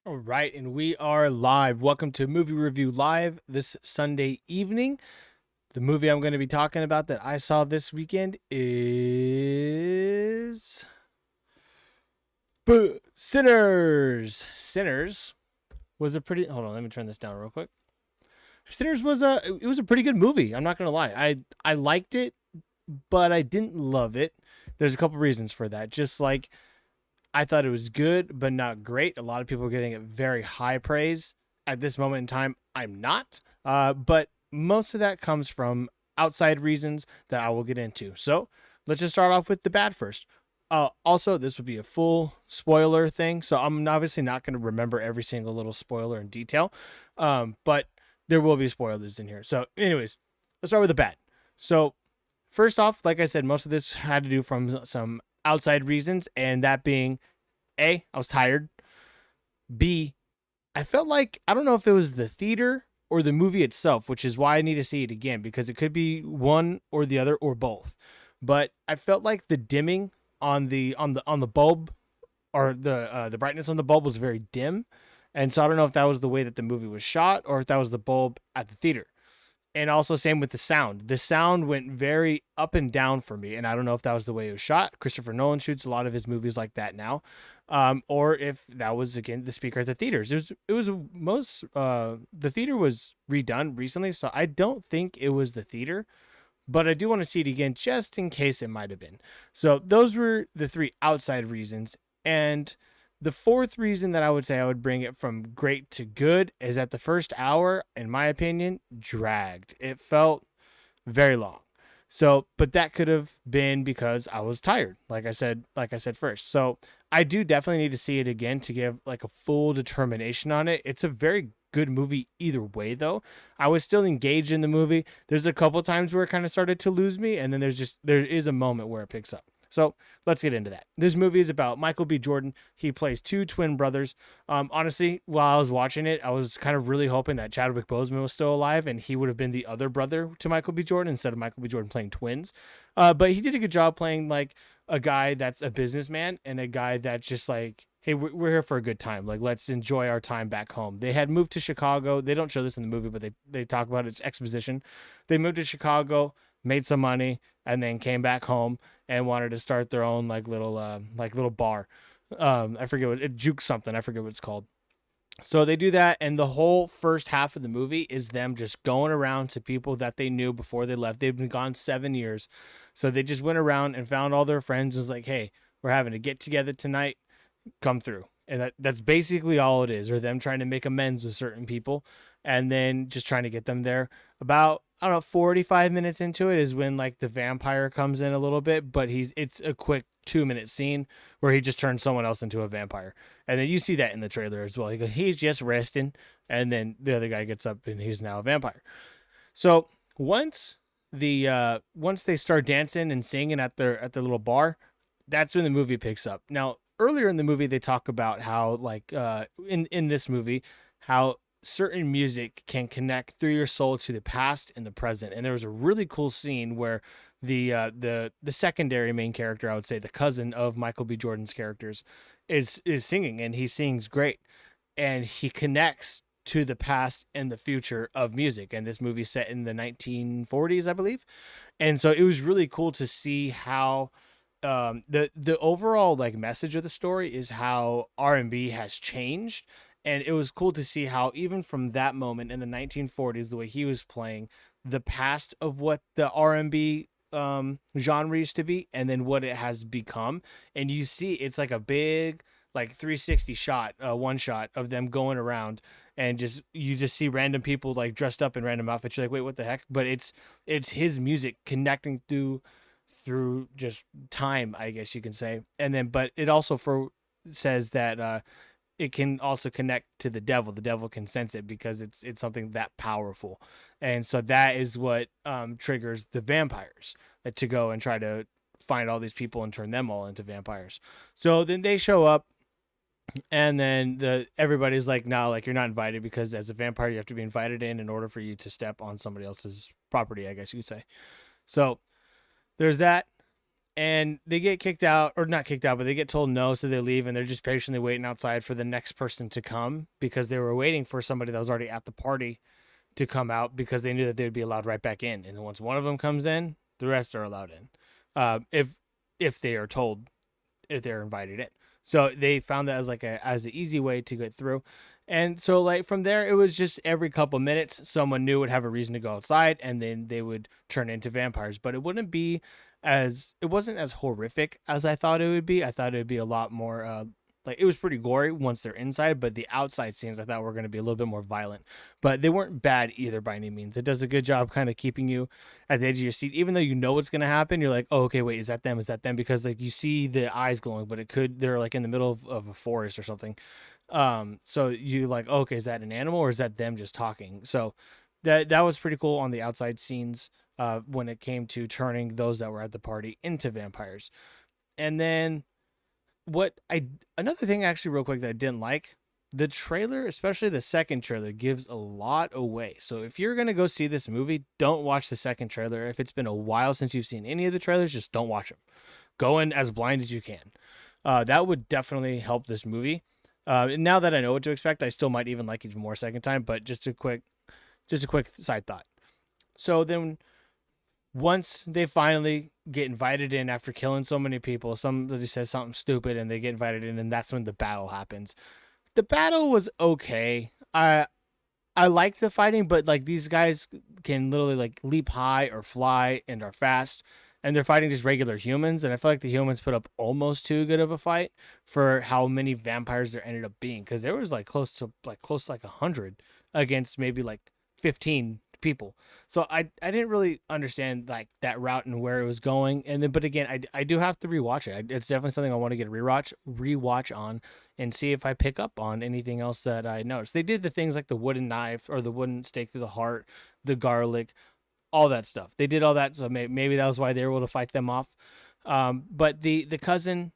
All right, and we are live. Welcome to Movie Review Live this Sunday evening. The movie I'm going to be talking about that I saw this weekend is Sinners. Sinners was a pretty. Hold on, let me turn this down real quick. Sinners was a pretty good movie. I'm not going to lie. I liked it, but I didn't love it. There's a couple reasons for that. Just like I thought it was good, but not great. A lot of people are getting it very high praise. At this moment in time, I'm not. But most of that comes from outside reasons that I will get into. So let's just start off with the bad first. Also, this would be a full spoiler thing. So I'm obviously not going to remember every single little spoiler in detail. But there will be spoilers in here. So, anyways, let's start with the bad. So, first off, like I said, most of this had to do from some outside reasons, and that being A, I was tired. B, I felt like I don't know if it was the theater or the movie itself, which is why I need to see it again because it could be one or the other or both. But I felt like the dimming on the bulb or the brightness on the bulb was very dim. And so I don't know if that was the way that the movie was shot or if that was the bulb at the theater. And also same with the sound. The sound went very up and down for me, and I don't know if that was the way it was shot. Christopher Nolan shoots a lot of his movies like that now, or if that was again the speaker at the theaters. It was most the theater was redone recently, so I don't think it was the theater, but I do want to see it again just in case it might have been. So those were the three outside reasons, and the fourth reason that I would say I would bring it from great to good is that the first hour, in my opinion, dragged. It felt very long. So, but that could have been because I was tired, like I said first. So, I do definitely need to see it again to give like a full determination on it. It's a very good movie either way though. I was still engaged in the movie. There's a couple times where it kind of started to lose me and then there is a moment where it picks up. So let's get into that. This movie is about Michael B. Jordan. He plays two twin brothers. Honestly, while I was watching it, I was kind of really hoping that Chadwick Boseman was still alive and he would have been the other brother to Michael B. Jordan instead of Michael B. Jordan playing twins. But he did a good job playing like a guy that's a businessman and a guy that's just like, hey, we're here for a good time. Like, let's enjoy our time back home. They had moved to Chicago. They don't show this in the movie, but they talk about it. It's exposition. They moved to Chicago, made some money, and then came back home and wanted to start their own like little bar. I forget what it Juke something. I forget what it's called. So they do that, and the whole first half of the movie is them just going around to people that they knew before they left. They've been gone 7 years, so they just went around and found all their friends. And was like, "Hey, we're having a get together tonight. Come through." And that's basically all it is, or them trying to make amends with certain people, and then just trying to get them there. About I don't know, 45 minutes into it is when like the vampire comes in a little bit, but it's a quick 2 minute scene where he just turns someone else into a vampire. And then you see that in the trailer as well. He's just resting, and then the other guy gets up and he's now a vampire. So once they start dancing and singing at their little bar, that's when the movie picks up. Now, earlier in the movie, they talk about how like in this movie how certain music can connect through your soul to the past and the present. And there was a really cool scene where the secondary main character, I would say the cousin of Michael B. Jordan's characters, is singing, and he sings great, and he connects to the past and the future of music. And this movie set in the 1940s, I believe. And so it was really cool to see how the overall like message of the story is how R&B has changed. And it was cool to see how even from that moment in the 1940s, the way he was playing the past of what the R&B genre used to be and then what it has become. And you see it's like a big like 360 shot, one shot of them going around, and just you just see random people like dressed up in random outfits. You're like, wait, what the heck? But it's his music connecting through just time, I guess you can say. And then but it also for says that it can also connect to the devil. The devil can sense it because it's something that powerful, and so that is what triggers the vampires to go and try to find all these people and turn them all into vampires. So then they show up, and then everybody's like, no, like you're not invited because as a vampire you have to be invited in order for you to step on somebody else's property, I guess you could say. So there's that. and they get kicked out, or not kicked out, but they get told no, so they leave, and they're just patiently waiting outside for the next person to come because they were waiting for somebody that was already at the party to come out because they knew that they would be allowed right back in. And then once one of them comes in, the rest are allowed in, if they are told, if they're invited in. So they found that as like as an easy way to get through. And so like from there, it was just every couple minutes someone new would have a reason to go outside, and then they would turn into vampires. But it wasn't as horrific as I thought it would be. I thought it would be a lot more like, it was pretty gory once they're inside, but the outside scenes I thought were going to be a little bit more violent. But they weren't bad either by any means. It does a good job kind of keeping you at the edge of your seat, even though you know what's going to happen. You're like, oh, okay, wait, is that them? Is that them? Because like you see the eyes glowing, but they're like in the middle of a forest or something. So you like, oh, okay, is that an animal or is that them just talking? So that was pretty cool on the outside scenes when it came to turning those that were at the party into vampires. And then another thing actually real quick that I didn't like, the trailer, especially the second trailer, gives a lot away. So if you're going to go see this movie, don't watch the second trailer. If it's been a while since you've seen any of the trailers, just don't watch them. Go in as blind as you can. That would definitely help this movie. Now that I know what to expect, I still might even like it even more second time, but just a quick side thought. So then once they finally get invited in after killing so many people, somebody says something stupid and they get invited in, and that's when the battle happens. The battle was okay. I liked the fighting, but like these guys can literally like leap high or fly and are fast, and they're fighting just regular humans, and I feel like the humans put up almost too good of a fight for how many vampires there ended up being, because there was like close to like 100 against maybe like 15 people. So I didn't really understand like that route and where it was going. And then, but again, I do have to rewatch it. It's definitely something I want to get a rewatch on and see if I pick up on anything else that I noticed. They did the things like the wooden knife or the wooden stake through the heart, the garlic, all that stuff. They did all that. So maybe that was why they were able to fight them off. But the cousin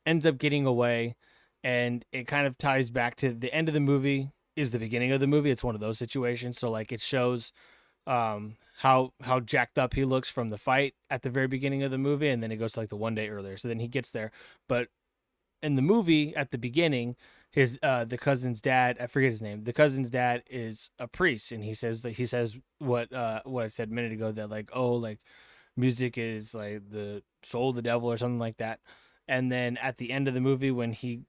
ends up getting away, and it kind of ties back to the end of the movie is the beginning of the movie. It's one of those situations. So like it shows how jacked up he looks from the fight at the very beginning of the movie, and then it goes to like the one day earlier. So then he gets there. But in the movie at the beginning, his the cousin's dad, I forget his name. The cousin's dad is a priest, and he says what I said a minute ago, that like, oh, like music is like the soul of the devil or something like that. And then at the end of the movie, when he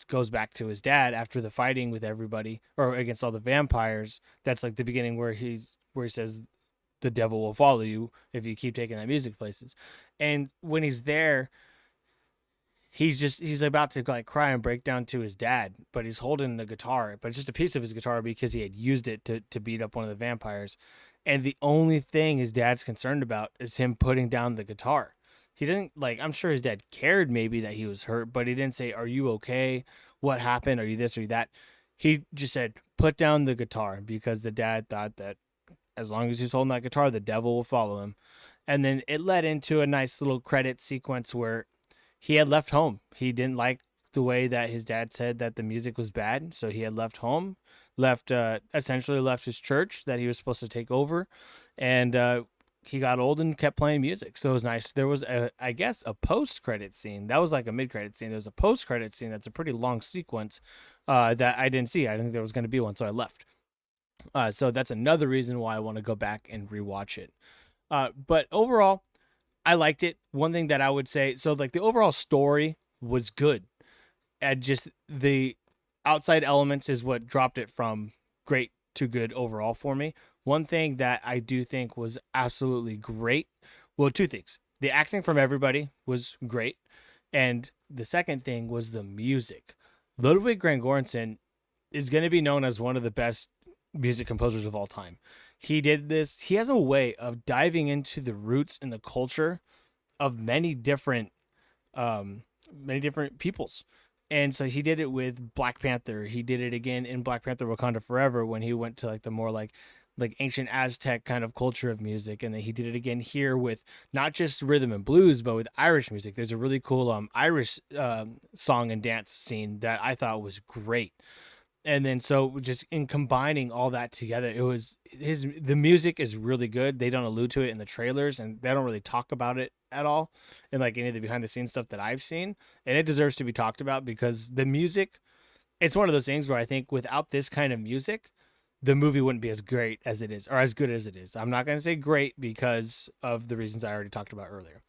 goes back to his dad after the fighting with everybody or against all the vampires, that's like the beginning where he says the devil will follow you if you keep taking that music places. And when he's there, he's about to like cry and break down to his dad, but he's holding the guitar, but it's just a piece of his guitar because he had used it to beat up one of the vampires. And the only thing his dad's concerned about is him putting down the guitar. He didn't, like, I'm sure his dad cared maybe that he was hurt, but he didn't say, are you okay? What happened? Are you this or that? He just said, put down the guitar, because the dad thought that as long as he's holding that guitar, the devil will follow him. And then it led into a nice little credit sequence where he had left home. He didn't like the way that his dad said that the music was bad. So he had left home, essentially left his church that he was supposed to take over. And, he got old and kept playing music. So it was nice. There was I guess a post-credit scene. That was like a mid-credit scene. There was a post-credit scene that's a pretty long sequence that I didn't see. I didn't think there was going to be one, so I left. So that's another reason why I want to go back and rewatch it. But overall, I liked it. One thing that I would say, so like the overall story was good. And just the outside elements is what dropped it from great to good overall for me. One thing that I do think was absolutely great, well, two things. The acting from everybody was great. And the second thing was the music. Ludwig Göransson is going to be known as one of the best music composers of all time. He has a way of diving into the roots and the culture of many different peoples. And so he did it with Black Panther. He did it again in Black Panther Wakanda Forever when he went to like the more like ancient Aztec kind of culture of music. And then he did it again here with not just rhythm and blues, but with Irish music. There's a really cool Irish song and dance scene that I thought was great. And then so just in combining all that together, the music is really good. They don't allude to it in the trailers, and they don't really talk about it at all in like any of the behind the scenes stuff that I've seen. And it deserves to be talked about because the music, it's one of those things where I think without this kind of music, the movie wouldn't be as great as it is or as good as it is. I'm not going to say great because of the reasons I already talked about earlier.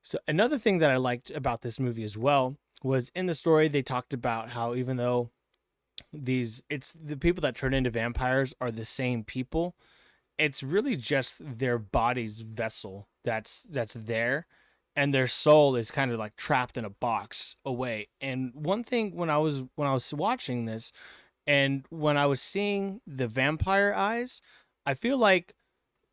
So another thing that I liked about this movie as well was in the story they talked about how even though it's the people that turn into vampires are the same people, it's really just their body's vessel that's there, and their soul is kind of like trapped in a box away. And one thing when I was watching this and when I was seeing the vampire eyes, I feel like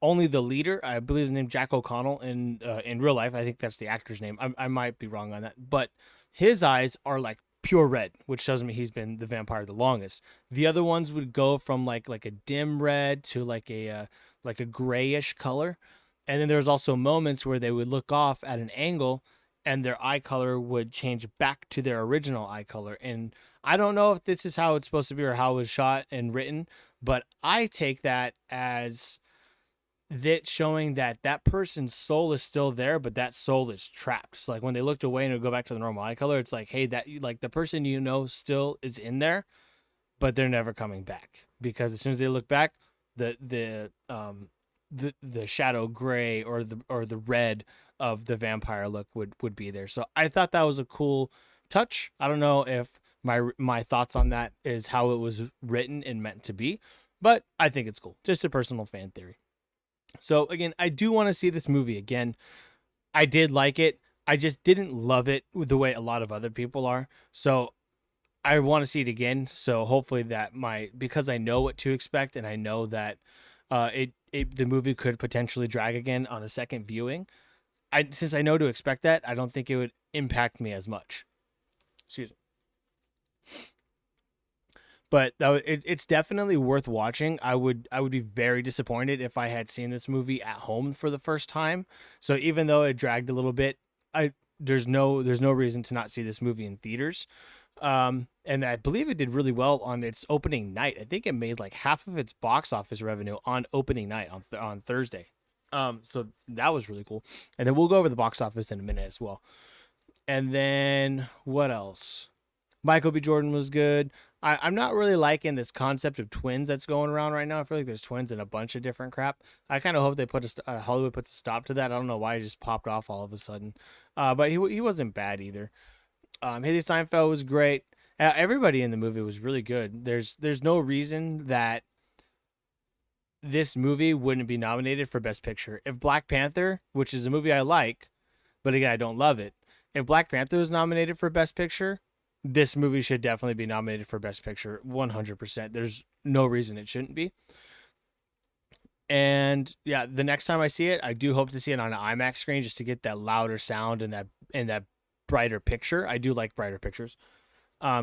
only the leader, I believe his name Jack O'Connell in real life. I think that's the actor's name. I might be wrong on that, but his eyes are like pure red, which tells me he's been the vampire the longest. The other ones would go from like a dim red to like a grayish color, and then there's also moments where they would look off at an angle, and their eye color would change back to their original eye color. And I don't know if this is how it's supposed to be or how it was shot and written, but I take that as that showing that that person's soul is still there, but that soul is trapped. So like when they looked away and it would go back to the normal eye color, it's like, hey, that like the person still is in there, but they're never coming back because as soon as they look back, the shadow gray or the red of the vampire look would be there. So I thought that was a cool touch. I don't know if my thoughts on that is how it was written and meant to be, but I think it's cool. Just a personal fan theory. So again, I do want to see this movie again. I did like it. I just didn't love it the way a lot of other people are. So I want to see it again. So hopefully because I know what to expect and I know that the movie could potentially drag again on a second viewing. Since I know to expect that, I don't think it would impact me as much. Excuse me. But it's definitely worth watching. I would be very disappointed if I had seen this movie at home for the first time. So even though it dragged a little bit, there's no reason to not see this movie in theaters. And I believe it did really well on its opening night. I think it made like half of its box office revenue on opening night on Thursday. So that was really cool. And then we'll go over the box office in a minute as well. And then what else? Michael B. Jordan was good. I'm not really liking this concept of twins that's going around right now. I feel like there's twins in a bunch of different crap. I kind of hope they Hollywood puts a stop to that. I don't know why he just popped off all of a sudden. But he wasn't bad either. Haley Steinfeld was great. Everybody in the movie was really good. There's no reason that this movie wouldn't be nominated for Best Picture. If Black Panther, which is a movie I like, but again, I don't love it. If Black Panther was nominated for Best Picture, this movie should definitely be nominated for Best Picture, 100%. There's no reason it shouldn't be. And yeah, the next time I see it, I do hope to see it on an IMAX screen just to get that louder sound and that brighter picture. I do like brighter pictures.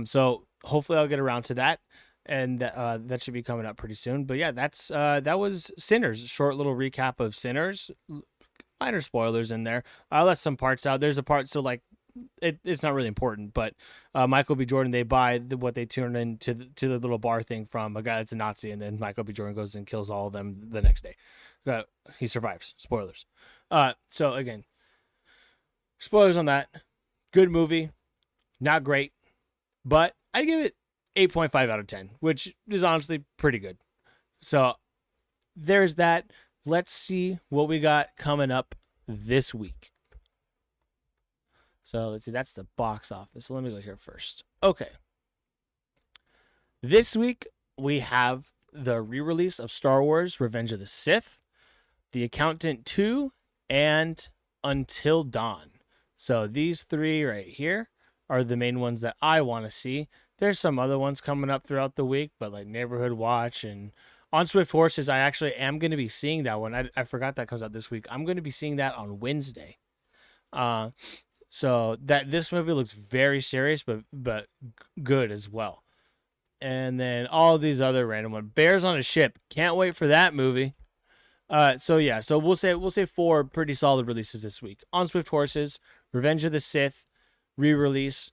So hopefully I'll get around to that, and that should be coming up pretty soon. But yeah, that was Sinners. A short little recap of Sinners. Minor spoilers in there. I left some parts out. There's a part so like it's not really important, but Michael B. Jordan, they buy what they turn into to the little bar thing from a guy that's a Nazi, and then Michael B. Jordan goes and kills all of them the next day. He survives. Spoilers. So again, spoilers on that. Good movie, not great, but I give it 8.5 out of 10, which is honestly pretty good. So there's that. Let's see what we got coming up this week. So let's see, that's the box office. So let me go here first. Okay. This week, we have the re-release of Star Wars Revenge of the Sith, The Accountant 2, and Until Dawn. So these three right here are the main ones that I want to see. There's some other ones coming up throughout the week, but like Neighborhood Watch and On Swift Horses, I actually am going to be seeing that one. I forgot that comes out this week. I'm going to be seeing that on Wednesday. So that this movie looks very serious, but good as well. And then all these other random ones. Bears on a Ship. Can't wait for that movie. So we'll say 4 pretty solid releases this week. On Swift Horses, Revenge of the Sith, re-release,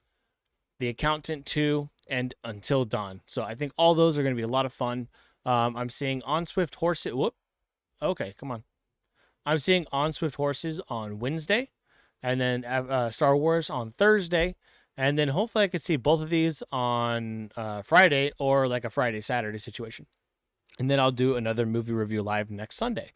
The Accountant 2, and Until Dawn. So I think all those are going to be a lot of fun. I'm seeing On Swift Horses. Whoop. Okay, come on. I'm seeing On Swift Horses on Wednesday, and then Star Wars on Thursday, and then hopefully I could see both of these on Friday or like a Friday Saturday situation, and then I'll do another movie review live next Sunday.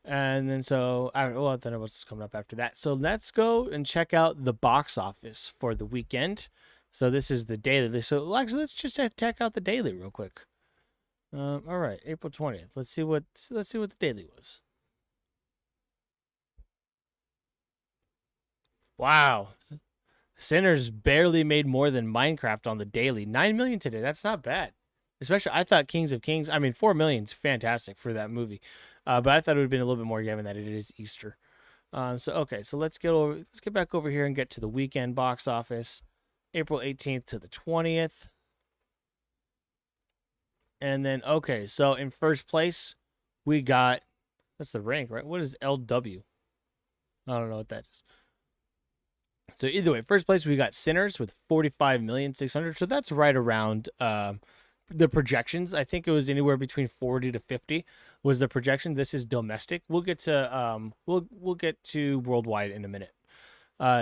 And then then what's coming up after that? So let's go and check out the box office for the weekend. So this is the daily. So actually, let's just check out the daily real quick. All right, April 20th. Let's see what the daily was. Wow, Sinners barely made more than Minecraft on the daily. 9 million today. That's not bad. Especially, I thought Kings of Kings. I mean, 4 million is fantastic for that movie. But I thought it would have been a little bit more given that it is Easter. So let's get back over here and get to the weekend box office, April 18th to the 20th. And then so in first place we got, that's the rank, right? What is LW? I don't know what that is. So either way, first place we got Sinners with 45,600,000. So that's right around the projections. I think it was anywhere between 40 to 50 was the projection. This is domestic. We'll get to we'll get to worldwide in a minute.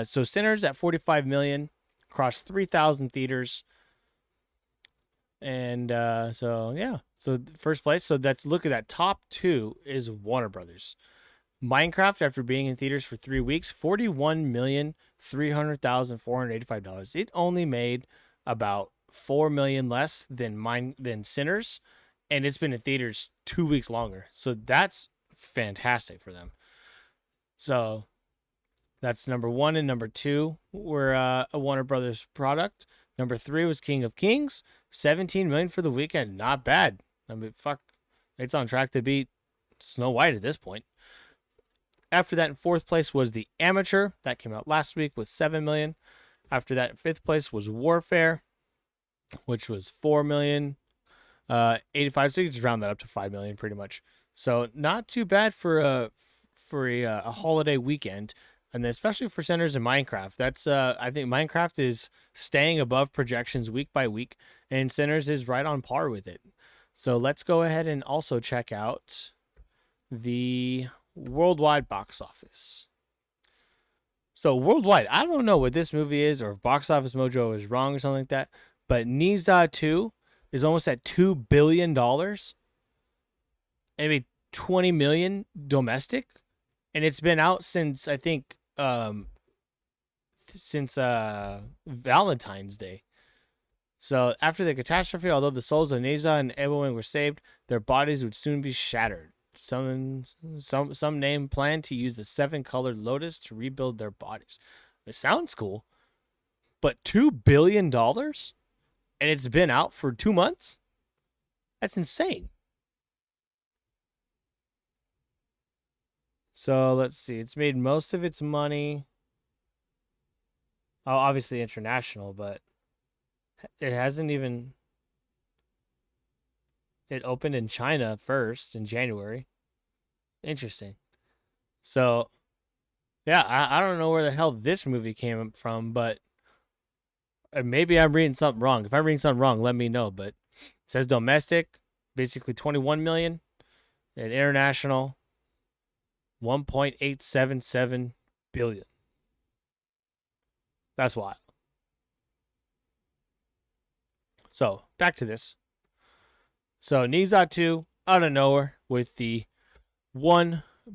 So Sinners at 45 million, across 3,000 theaters. And so first place. So look at that. Top two is Warner Brothers. Minecraft, after being in theaters for 3 weeks, $41,300,485. It only made about 4 million less than Sinners, and it's been in theaters 2 weeks longer. So that's fantastic for them. So that's number one, and number two were a Warner Brothers product. Number three was King of Kings, 17 million for the weekend. Not bad. I mean, it's on track to beat Snow White at this point. After that, in fourth place was The Amateur. That came out last week with 7 million. After that, in fifth place was Warfare, which was 4 million. 85. So you can just round that up to 5 million, pretty much. So not too bad for a holiday weekend, and then especially for Sinners and Minecraft. That's I think Minecraft is staying above projections week by week, and Sinners is right on par with it. So let's go ahead and also check out the worldwide box office. So worldwide, I don't know what this movie is, or if Box Office Mojo is wrong or something like that, but Niza 2 is almost at $2 billion. I mean, 20 million domestic, and it's been out since, I think, since Valentine's Day. So after the catastrophe, although the souls of Niza and Ebowing were saved, their bodies would soon be shattered. Some name planned to use the 7-colored lotus to rebuild their bodies. It sounds cool, but $2 billion, and it's been out for 2 months? That's insane. So let's see. It's made most of its money. Oh, obviously international, but it hasn't even. It opened in China first in January. Interesting. So, yeah, I don't know where the hell this movie came from, but maybe I'm reading something wrong. If I'm reading something wrong, let me know. But it says domestic, basically 21 million, and international, 1.877 billion. That's wild. So, back to this. So Niza 2 out of nowhere with the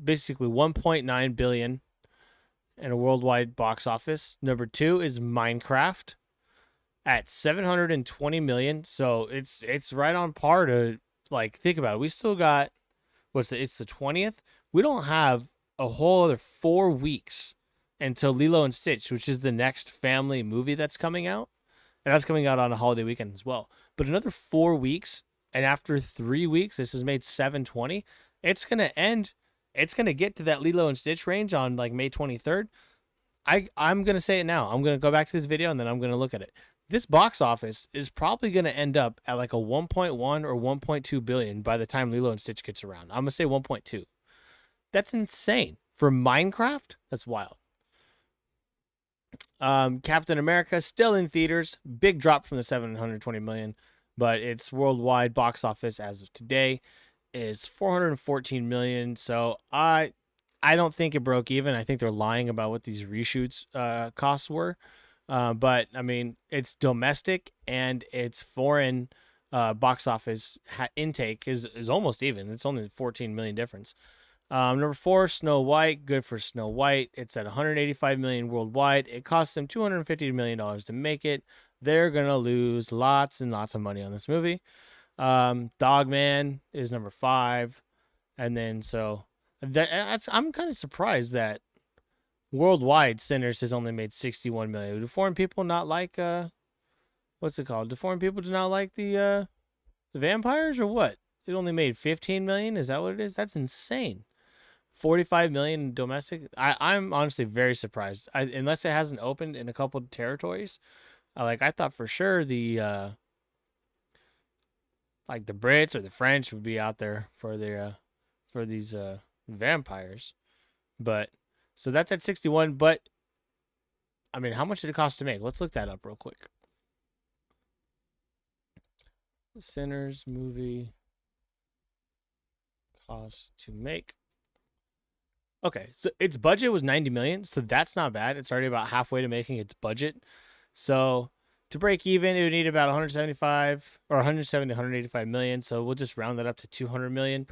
basically 1.9 billion in a worldwide box office. Number 2 is Minecraft at 720 million. So it's right on par to, like, think about it. We still got it's the 20th. We don't have a whole other 4 weeks until Lilo and Stitch, which is the next family movie that's coming out. And that's coming out on a holiday weekend as well. But another 4 weeks. And after 3 weeks, this has made 720. It's going to end. It's going to get to that Lilo and Stitch range on like May 23rd. I'm going to say it now. I'm going to go back to this video and then I'm going to look at it. This box office is probably going to end up at like a 1.1 or 1.2 billion by the time Lilo and Stitch gets around. I'm going to say 1.2. That's insane. For Minecraft, that's wild. Captain America still in theaters. Big drop from the 720 million, but its worldwide box office as of today is 414 million. So I don't think it broke even. I think they're lying about what these reshoots costs were. But I mean, it's domestic and its foreign box office intake is almost even. It's only 14 million difference. Number 4, Snow White. Good for Snow White. It's at 185 million worldwide. It cost them 250 million dollars to make it. They're gonna lose lots and lots of money on this movie. Dogman is number 5, and then I'm kind of surprised that worldwide Sinners has only made 61 million. Do foreign people not like what's it called? Do foreign people do not like the vampires or what? It only made 15 million. Is that what it is? That's insane. 45 million domestic. I'm honestly very surprised. Unless it hasn't opened in a couple of territories. I thought for sure the like the Brits or the French would be out there for their for these vampires. But so that's at 61, but I mean, how much did it cost to make? Let's look that up real quick. Sinners movie cost to make. Okay, so its budget was 90 million, so that's not bad. It's already about halfway to making its budget. So to break even, it would need about 175 or 170 to 185 million. So we'll just round that up to 200 million.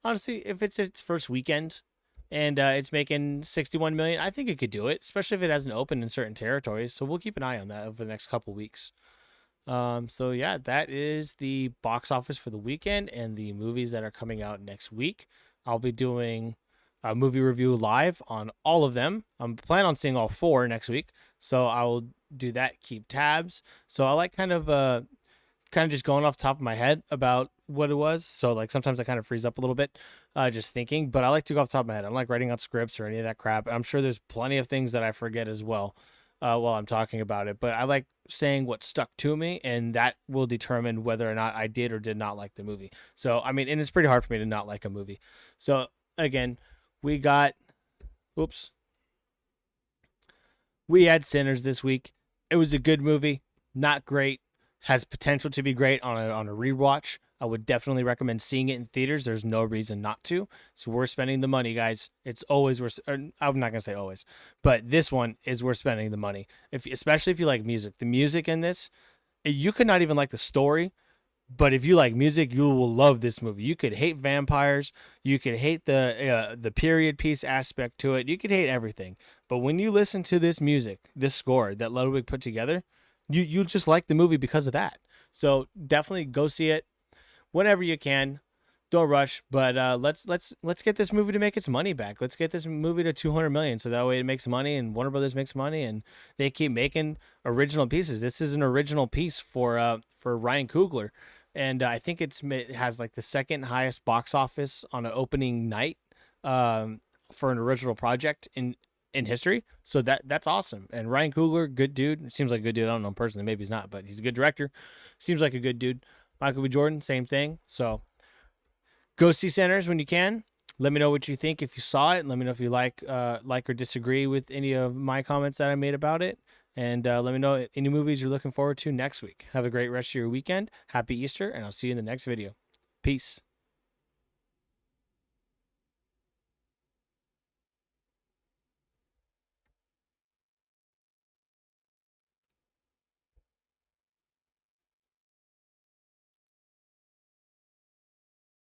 Honestly, if it's its first weekend and it's making 61 million, I think it could do it, especially if it hasn't opened in certain territories. So we'll keep an eye on that over the next couple weeks. So yeah, that is the box office for the weekend and the movies that are coming out next week. I'll be doing a movie review live on all of them. I'm planning on seeing all 4 next week, so I will do that. Keep tabs. So I like kind of just going off the top of my head about what it was. So like sometimes I kind of freeze up a little bit, just thinking. But I like to go off the top of my head. I don't like writing out scripts or any of that crap. I'm sure there's plenty of things that I forget as well while I'm talking about it. But I like saying what stuck to me, and that will determine whether or not I did or did not like the movie. So I mean, and it's pretty hard for me to not like a movie. So again, we had Sinners this week. It was a good movie, not great, has potential to be great on a rewatch. I would definitely recommend seeing it in theaters. There's no reason not to. It's worth spending the money, guys. It's always worth. I'm not gonna say always, but this one is worth spending the money. Especially if you like music. The music in this, you could not even like the story, but if you like music, you will love this movie. You could hate vampires. You could hate the period piece aspect to it. You could hate everything. But when you listen to this music, this score that Ludwig put together, you just like the movie because of that. So definitely go see it whenever you can. Don't rush, but let's get this movie to make its money back. Let's get this movie to 200 million, so that way it makes money and Warner Brothers makes money, and they keep making original pieces. This is an original piece for Ryan Coogler, and I think it has like the second highest box office on an opening night for an original project in history. So that's awesome. And Ryan Coogler, good dude. Seems like a good dude. I don't know him personally. Maybe he's not, but he's a good director. Seems like a good dude. Michael B. Jordan, same thing. So go see Sinners when you can. Let me know what you think if you saw it. Let me know if you like or disagree with any of my comments that I made about it. And let me know any movies you're looking forward to next week. Have a great rest of your weekend. Happy Easter, and I'll see you in the next video. Peace.